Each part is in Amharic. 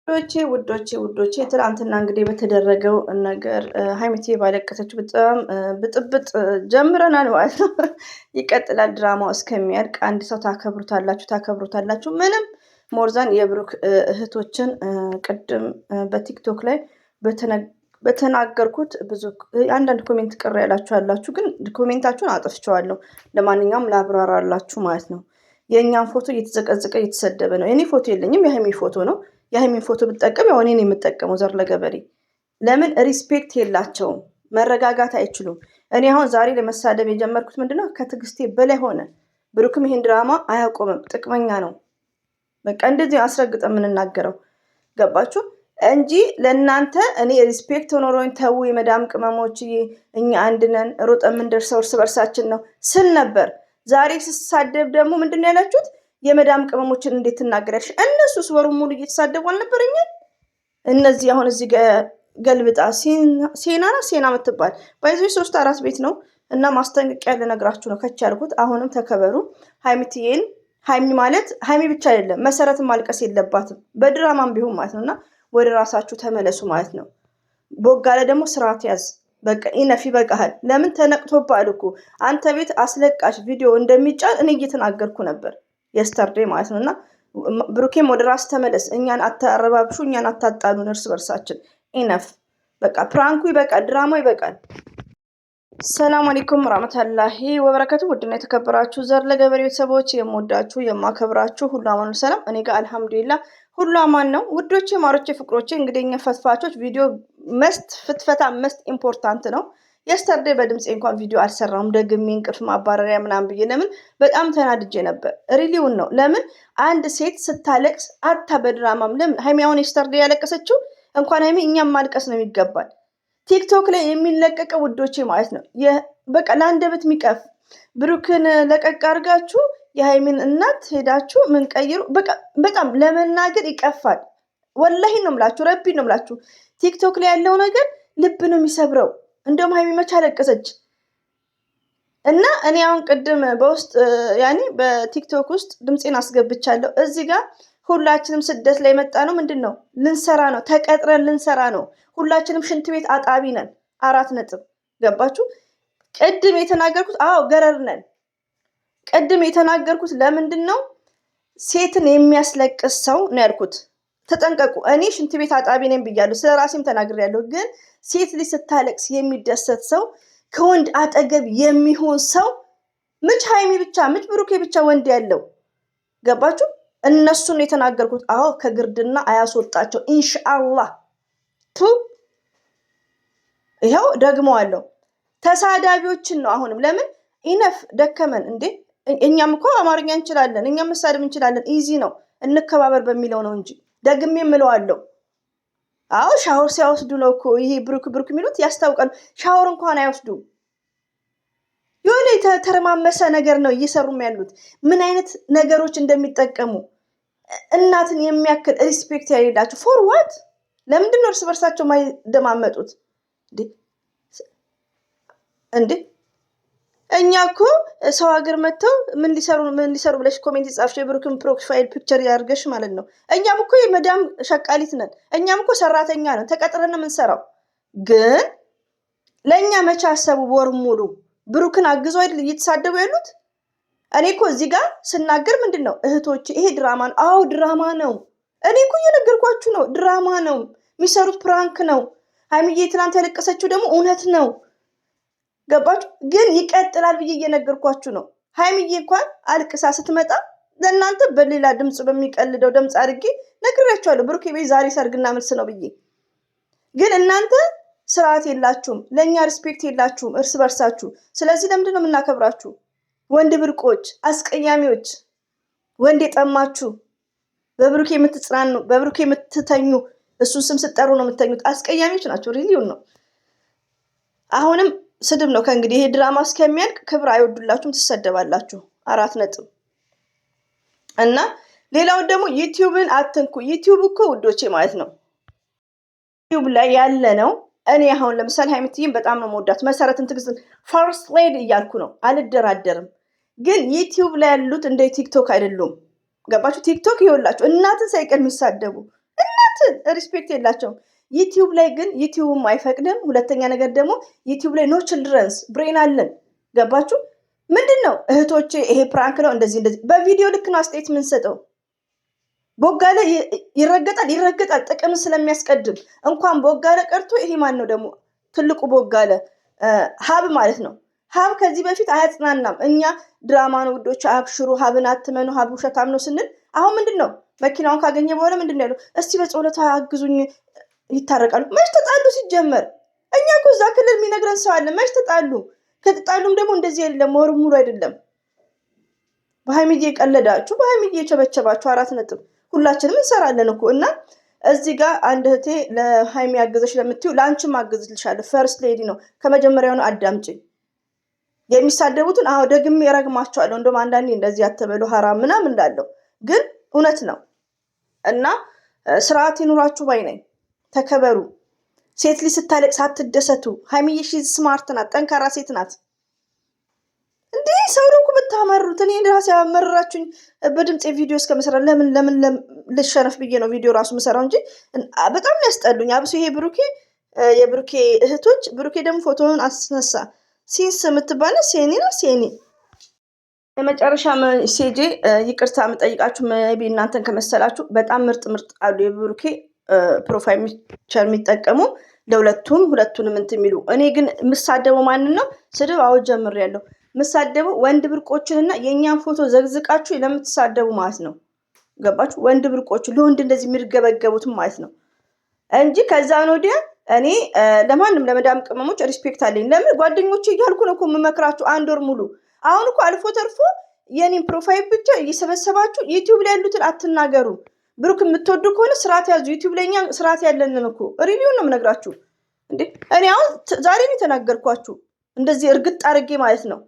ውዶቼ ትላንትና እንግዲህ በተደረገው ነገር ሀይሚቴ ባለቀሰችው በጣም ብጥብጥ ጀምረናል ማለት ነው። ይቀጥላል ድራማው እስከሚያልቅ። አንድ ሰው ታከብሩታላችሁ። ምንም ሞርዛን የብሩክ እህቶችን ቅድም በቲክቶክ ላይ በተናገርኩት ብዙ አንዳንድ ኮሜንት ቅር ያላችሁ ግን ኮሜንታችሁን አጥፍቼዋለሁ። ለማንኛውም ላብራራላችሁ ማለት ነው። የእኛን ፎቶ እየተዘቀዘቀ እየተሰደበ ነው። የኔ ፎቶ የለኝም፣ የሀይሚ ፎቶ ነው። የሀይሚን ፎቶ ብጠቀም ያው እኔን የምጠቀመው ዘር ለገበሬ። ለምን ሪስፔክት የላቸውም፣ መረጋጋት አይችሉም። እኔ አሁን ዛሬ ለመሳደብ የጀመርኩት ምንድነው ከትዕግስቴ በላይ ሆነ። ብሩክም ይሄን ድራማ አያቆምም፣ ጥቅመኛ ነው። በቃ እንደዚህ አስረግጠ የምንናገረው ገባችሁ እንጂ ለእናንተ እኔ ሪስፔክት ኖሮኝ ተው የመዳም ቅመሞች እኛ አንድ ነን፣ ሮጠ የምንደርሰው እርስ በርሳችን ነው ስል ነበር። ዛሬ ስሳደብ ደግሞ ምንድን ነው ያላችሁት? የመዳም ቅመሞችን እንዴት ትናገራለሽ? እነሱስ ወሩን ሙሉ እየተሳደቡ አልነበረኛል? እነዚህ አሁን እዚህ ገልብጣ ሴና የምትባል ባይዞች 3-4 ቤት ነው እና ማስጠንቀቂያ ልነግራችሁ ነው ከች ያልኩት። አሁንም ተከበሩ። ሀይሚ ማለት ሀይሚ ብቻ አይደለም፣ መሰረትን ማልቀስ የለባትም በድራማም ቢሆን ማለት ነው። እና ወደ ራሳችሁ ተመለሱ ማለት ነው። ቦጋለ ደግሞ ስርዓት ያዝ። በቃ ኢነፍ ይበቃሃል። ለምን ተነቅቶብሃል እኮ አንተ ቤት አስለቃሽ ቪዲዮ እንደሚጫን እኔ እየተናገርኩ ነበር የስተርዴ ማለት ነው። እና ብሩኬም ወደ ራስ ተመለስ። እኛን አታረባብሹ፣ እኛን አታጣሉን እርስ በርሳችን። ኢነፍ በቃ ፕራንኩ ይበቃል፣ ድራማው ይበቃል። ሰላም አለይኩም ወራህመቱላሂ ወበረከቱ። ውድና የተከበራችሁ ዘር ለገበሬ ቤተሰቦች የምወዳችሁ የማከብራችሁ ሁሉ አማኑ ሰላም፣ እኔ ጋር አልሐምዱሊላህ ሁሉ አማን ነው። ውዶቼ ማሮቼ ፍቅሮቼ፣ እንግዲህ እኛ ፈትፋቾች ቪዲዮ ፍትፈታ መስት ኢምፖርታንት ነው። የስተርዴ በድምፄ እንኳን ቪዲዮ አልሰራሁም ደግሜ እንቅልፍ ማባረሪያ ምናምን ብዬ፣ ለምን በጣም ተናድጄ ነበር። ሪሊውን ነው። ለምን አንድ ሴት ስታለቅስ አታ በድራማም ለምን ሀይሚ አሁን የስተርዴ ያለቀሰችው እንኳን ሀይሚ እኛም ማልቀስ ነው የሚገባል። ቲክቶክ ላይ የሚለቀቀው ውዶቼ ማለት ነው በቃ ለአንደበት የሚቀፍ ብሩክን ለቀቅ አድርጋችሁ የሀይሚን እናት ሄዳችሁ ምን ቀይሩ። በቃ በጣም ለመናገር ይቀፋል። ወላሂ ነው ምላችሁ፣ ረቢ ነው ምላችሁ። ቲክቶክ ላይ ያለው ነገር ልብ ነው የሚሰብረው። እንደውም ሀይሚ መች አለቀሰች እና እኔ አሁን ቅድም በውስጥ በቲክቶክ ውስጥ ድምፄን አስገብቻለሁ። እዚህ ጋር ሁላችንም ስደት ላይ መጣ ነው ምንድን ነው ልንሰራ ነው፣ ተቀጥረን ልንሰራ ነው። ሁላችንም ሽንት ቤት አጣቢ ነን። 4 ነጥብ ገባችሁ? ቅድም የተናገርኩት ገረር ነን። ቅድም የተናገርኩት ለምንድን ነው ሴትን የሚያስለቅስ ሰው ነው ያልኩት። ተጠንቀቁ። እኔ ሽንት ቤት አጣቢ ነኝ ብያለሁ፣ ስለ ራሴም ተናግሬያለሁ። ግን ሴት ልጅ ስታለቅስ የሚደሰት ሰው፣ ከወንድ አጠገብ የሚሆን ሰው ምች ሀይሚ ብቻ ምች ብሩኬ ብቻ ወንድ ያለው ገባችሁ? እነሱን የተናገርኩት። ከግርድና አያስወጣቸው ኢንሻአላህ። ይኸው ደግመዋለሁ። ተሳዳቢዎችን ነው አሁንም። ለምን ኢነፍ ደከመን እንዴ? እኛም እኮ አማርኛ እንችላለን፣ እኛም መሳደብ እንችላለን። ኢዚ ነው፣ እንከባበር በሚለው ነው እንጂ ደግሜ የምለዋለሁ። ሻወር ሲያወስዱ ነው እኮ ይሄ ብሩክ የሚሉት ያስታውቃል። ሻወር እንኳን አይወስዱ። የሆነ የተረማመሰ ነገር ነው እየሰሩም ያሉት። ምን አይነት ነገሮች እንደሚጠቀሙ እናትን የሚያክል ሪስፔክት ያሌላቸው ፎር ዋት? ለምንድን ነው እርስ በርሳቸው ማይደማመጡት እንዴ? እኛ እኮ ሰው ሀገር መጥተው ምን ሊሰሩ ብለሽ ኮሜንት የጻፍሽ የብሩክን ፕሮፋይል ፒክቸር ያርገሽ ማለት ነው። እኛም እኮ የመዳም ሸቃሊት ነን። እኛም እኮ ሰራተኛ ነን፣ ተቀጥረን የምንሰራው። ግን ለእኛ መቼ አሰቡ? ወር ሙሉ ብሩክን አግዘው አይደል እየተሳደቡ ያሉት? እኔ እኮ እዚህ ጋር ስናገር ምንድን ነው እህቶች፣ ይሄ ድራማ ነው። ድራማ ነው። እኔ እኮ እየነገርኳችሁ ነው። ድራማ ነው የሚሰሩት፣ ፕራንክ ነው። ሀይሚዬ ትናንት ያለቀሰችው ደግሞ እውነት ነው። ገባችሁ? ግን ይቀጥላል ብዬ እየነገርኳችሁ ነው። ሀይሚዬ እንኳን አልቅሳ ስትመጣ ለእናንተ በሌላ ድምፅ በሚቀልደው ድምፅ አድርጌ ነግሬያችኋለሁ። ብሩኬ ቤት ዛሬ ሰርግና መልስ ነው ብዬ። ግን እናንተ ስርዓት የላችሁም፣ ለእኛ ሪስፔክት የላችሁም እርስ በርሳችሁ። ስለዚህ ለምንድን ነው የምናከብራችሁ? ወንድ ብርቆች፣ አስቀያሚዎች፣ ወንድ የጠማችሁ፣ በብሩኬ የምትጽናኑ፣ በብሩኬ የምትተኙ፣ እሱን ስም ስጠሩ ነው የምትተኙት። አስቀያሚዎች ናቸው። ሪሊውን ነው። አሁንም ስድብ ነው ከእንግዲህ። ይሄ ድራማ እስከሚያልቅ ክብር አይወዱላችሁም፣ ትሰደባላችሁ። 4 ነጥብ። እና ሌላውን ደግሞ ዩቲዩብን አትንኩ። ዩቲዩብ እኮ ውዶቼ ማለት ነው ዩቲዩብ ላይ ያለ ነው። እኔ አሁን ለምሳሌ ሀይሚትዬን በጣም ነው መወዳት፣ መሰረትን ትግስትን ፈርስት ሌዲ እያልኩ ነው፣ አልደራደርም። ግን ዩቲዩብ ላይ ያሉት እንደ ቲክቶክ አይደሉም። ገባችሁ? ቲክቶክ ይኸውላችሁ እናትን ሳይቀር የሚሳደቡ እናትን ሪስፔክት የላቸውም። ዩቲዩብ ላይ ግን ዩቲዩብም አይፈቅድም። ሁለተኛ ነገር ደግሞ ዩቲዩብ ላይ ኖ ችልድረንስ ብሬን አለን። ገባችሁ? ምንድን ነው እህቶቼ፣ ይሄ ፕራንክ ነው እንደዚህ በቪዲዮ ልክ ነው አስተያየት የምንሰጠው። ቦጋለ ይረገጣል ጥቅም ስለሚያስቀድም። እንኳን ቦጋለ ቀርቶ ይሄ ማን ነው ደግሞ ትልቁ ቦጋለ ሀብ ማለት ነው። ሀብ ከዚህ በፊት አያጽናናም። እኛ ድራማ ነው ውዶች፣ አብሽሩ፣ ሀብን አትመኑ፣ ሀብ ውሸታም ነው ስንል አሁን ምንድን ነው መኪናውን ካገኘ በኋላ ምንድን ነው ያለው? እስቲ በጸሎት አግዙኝ፣ ይታረቃሉ። መች ተጣሉ? ሲጀመር እኛ እኮ እዛ ክልል የሚነግረን ሰው አለ። መች ተጣሉ? ከተጣሉም ደግሞ እንደዚህ አይደለም፣ ወር ሙሉ አይደለም። በሀይሚዬ ቀለዳችሁ፣ በሀይሚዬ ቸበቸባችሁ። 4 ነጥብ። ሁላችንም እንሰራለን እኮ እና እዚህ ጋር አንድ እህቴ ለሀይሚ ያገዘሽ ለምትዩ ለአንቺም አገዝልሻለሁ። ፈርስት ሌዲ ነው። ከመጀመሪያውኑ አዳምጪኝ። የሚሳደቡትን አዎ ደግሜ እረግማቸዋለሁ። እንደውም አንዳንዴ እንደዚህ አትበሉ ሀራም ምናምን እንዳለው ግን እውነት ነው እና ስርዓት ይኑራችሁ ባይ ነኝ። ተከበሩ። ሴት ልጅ ስታለቅስ አትደሰቱ። ሀይሚዬ ስማርት ናት፣ ጠንካራ ሴት ናት። እንዲህ ሰው ደግሞ ብታመሩት። እኔ ራሴ ያመረራችሁኝ በድምፅ ቪዲዮ እስከምሰራ ለምን ልሸነፍ ብዬ ነው ቪዲዮ ራሱ ምሰራው እንጂ በጣም ያስጠሉኝ። አብሶ ይሄ የብሩኬ እህቶች። ብሩኬ ደግሞ ፎቶውን አስነሳ። ሲንስ የምትባለ ሴኒ የመጨረሻ ሜሴጄ ይቅርታ የምጠይቃችሁ ቢ እናንተን ከመሰላችሁ በጣም ምርጥ አሉ የብሩኬ ፕሮፋይል ፒክቸር የሚጠቀሙ ሁለቱንም እንትን የሚሉ። እኔ ግን የምሳደበው ማንን ነው? ስድብ አዎ ጀምሬያለሁ። የምሳደበው ወንድ ብርቆችንና የእኛን ፎቶ ዘግዝቃችሁ ለምትሳደቡ ማለት ነው። ገባችሁ? ወንድ ብርቆችን ለወንድ እንደዚህ የሚርገበገቡትም ማለት ነው እንጂ ከዛ ወዲያ እኔ ለማንም ለመዳም ቅመሞች ሪስፔክት አለኝ። ለምን ጓደኞቼ እያልኩ ነው እኮ የምመክራችሁ 1 ወር ሙሉ። አሁን እኮ አልፎ ተርፎ የኔን ፕሮፋይል ብቻ እየሰበሰባችሁ ዩቲዩብ ላይ ያሉትን አትናገሩ። ብሩክ የምትወዱ ከሆነ ስርዓት ያዙ። ዩቲዩብ ላይ እኛ ስርዓት ያለንን እኮ ሪቪው ነው የምነግራችሁ እንዴ። እኔ አሁን ዛሬ ነው የተናገርኳችሁ እንደዚህ እርግጥ አድርጌ ማለት ነው።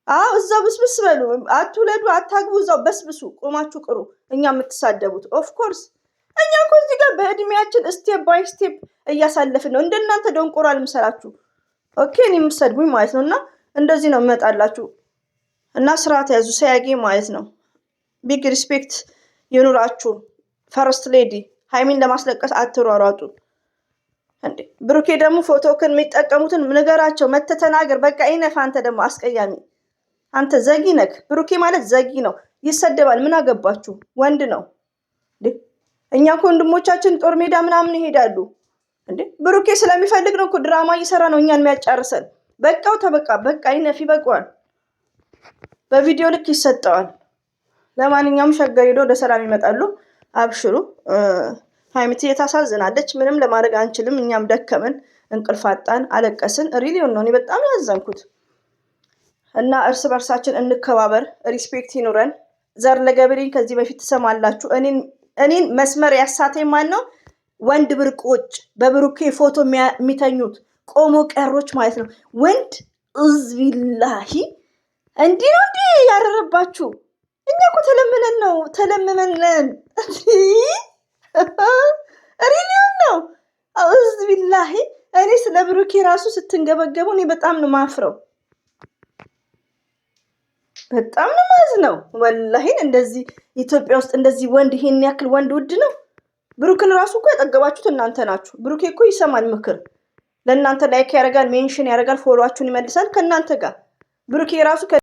አዎ እዛው ብስብስ በሉ፣ አትውለዱ፣ አታግቡ፣ እዛው በስብሱ፣ ቆማችሁ ቅሩ። እኛ የምትሳደቡት ኦፍኮርስ እኛ እኮ እዚህ ጋር በእድሜያችን ስቴፕ ባይ ስቴፕ እያሳለፍን ነው። እንደናንተ ደንቆሮ አልምሰላችሁ። ኦኬ እኔ የምትሰድቡኝ ማለት ነው። እና እንደዚህ ነው እመጣላችሁ እና ስርዓት ያዙ። ሰያጌ ማለት ነው። ቢግ ሪስፔክት ይኑራችሁ። ፈርስት ሌዲ ሀይሚን ለማስለቀስ አትሯሯጡ እንዴ። ብሩኬ ደግሞ ፎቶክን የሚጠቀሙትን ንገራቸው፣ መተህ ተናገር። በቃ ይነፍ። አንተ ደግሞ አስቀያሚ፣ አንተ ዘጊ ነክ። ብሩኬ ማለት ዘጊ ነው፣ ይሰደባል። ምን አገባችሁ? ወንድ ነው እንዴ። እኛ እኮ ወንድሞቻችን ጦር ሜዳ ምናምን ይሄዳሉ እንዴ። ብሩኬ ስለሚፈልግ ነው እኮ ድራማ እየሰራ ነው እኛን የሚያጫርሰን። በቃው ተበቃ፣ በቃ ይነፍ፣ ይበቃዋል። በቪዲዮ ልክ ይሰጠዋል። ለማንኛውም ሸገር ሄዶ ወደ ሰላም ይመጣሉ። አብሽሩ። ሀይሚትዬ ታሳዝናለች። ምንም ለማድረግ አንችልም። እኛም ደከመን፣ እንቅልፍ አጣን፣ አለቀስን። ሪሊዮን ነው። እኔ በጣም ያዘንኩት እና እርስ በርሳችን እንከባበር፣ ሪስፔክት ይኑረን። ዘር ለገብሬን ከዚህ በፊት ትሰማላችሁ። እኔን መስመር ያሳተኝ ማን ነው? ወንድ ብርቆች፣ በብሩኬ ፎቶ የሚተኙት ቆሞ ቀሮች ማለት ነው። ወንድ እዝቢላሂ እንዲህ ነው እንዲህ ያደረባችሁ። እኛ እኮ ተለምነን ሪሊዮን ነው። እዝቢላሂ እኔ ስለ ብሩኬ ራሱ ስትንገበገቡ እኔ በጣም ነው ማፍረው፣ በጣም ነው ማዝነው። ወላሂን እንደዚህ ኢትዮጵያ ውስጥ እንደዚህ ወንድ ይሄን ያክል ወንድ ውድ ነው። ብሩክን ራሱ እኮ ያጠገባችሁት እናንተ ናችሁ። ብሩኬ እኮ ይሰማል ምክር፣ ለእናንተ ላይክ ያደርጋል፣ ሜንሽን ያደርጋል፣ ፎሎዋችሁን ይመልሳል ከእናንተ ጋር። ብሩኬ ራሱ